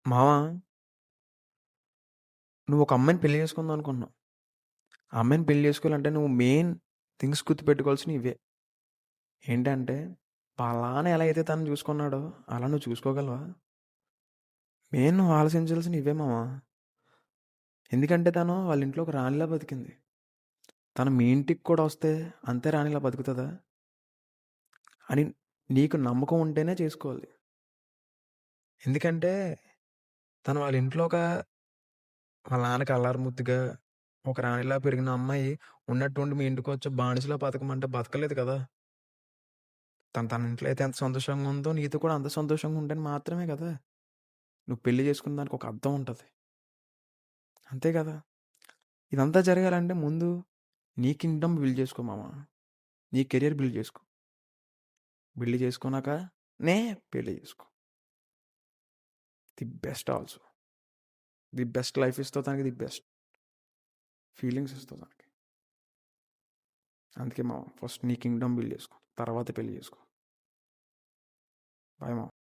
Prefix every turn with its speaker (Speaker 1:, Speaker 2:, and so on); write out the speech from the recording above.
Speaker 1: మావా, నువ్వు ఒక అమ్మాయిని పెళ్లి చేసుకుందాం అనుకుంటున్నావు. ఆ అమ్మాయిని పెళ్లి చేసుకోవాలంటే నువ్వు మెయిన్ థింగ్స్ గుర్తుపెట్టుకోవాల్సినవి ఇవే. ఏంటంటే, పలానా ఎలా అయితే తను చూసుకున్నాడో అలా నువ్వు చూసుకోగలవా? మెయిన్ నువ్వు ఆలోచించాల్సినవి ఇవే మావా. ఎందుకంటే తను వాళ్ళ ఇంట్లో ఒక రాణిలా బతికింది. తను మీ ఇంటికి కూడా వస్తే అంతే రాణిలా బతుకుతుందా అని నీకు నమ్మకం ఉంటేనే చేసుకోవాలి. ఎందుకంటే తను వాళ్ళ ఇంట్లో వాళ్ళ నాన్నకి అల్లారు ముద్దుగా ఒక రాణిలా పెరిగిన అమ్మాయి ఉన్నట్టుండి మీ ఇంటికి వచ్చి బానిసలా బతకమంటే బతకలేదు కదా. తన ఇంట్లో అయితే ఎంత సంతోషంగా ఉందో నీతో కూడా అంత సంతోషంగా ఉంటేనే మాత్రమే కదా నువ్వు పెళ్లి చేసుకున్న దానికి ఒక అర్థం ఉంటుంది. అంతే కదా. ఇదంతా జరగాలంటే ముందు నీ కింగ్డమ్ బిల్డ్ చేసుకో మామ. నీ కెరియర్ బిల్డ్ చేసుకో. బిల్డ్ చేసుకున్నాక నే పెళ్లి చేసుకో. The best also. The best life ఇస్తావు తనకి, ది బెస్ట్ ఫీలింగ్స్ ఇస్తావు తనకి. అందుకే మామ ఫస్ట్ నీ కింగ్డమ్ బిల్డ్ చేసుకో, తర్వాత పెళ్లి చేసుకో. బాయ్ మామ.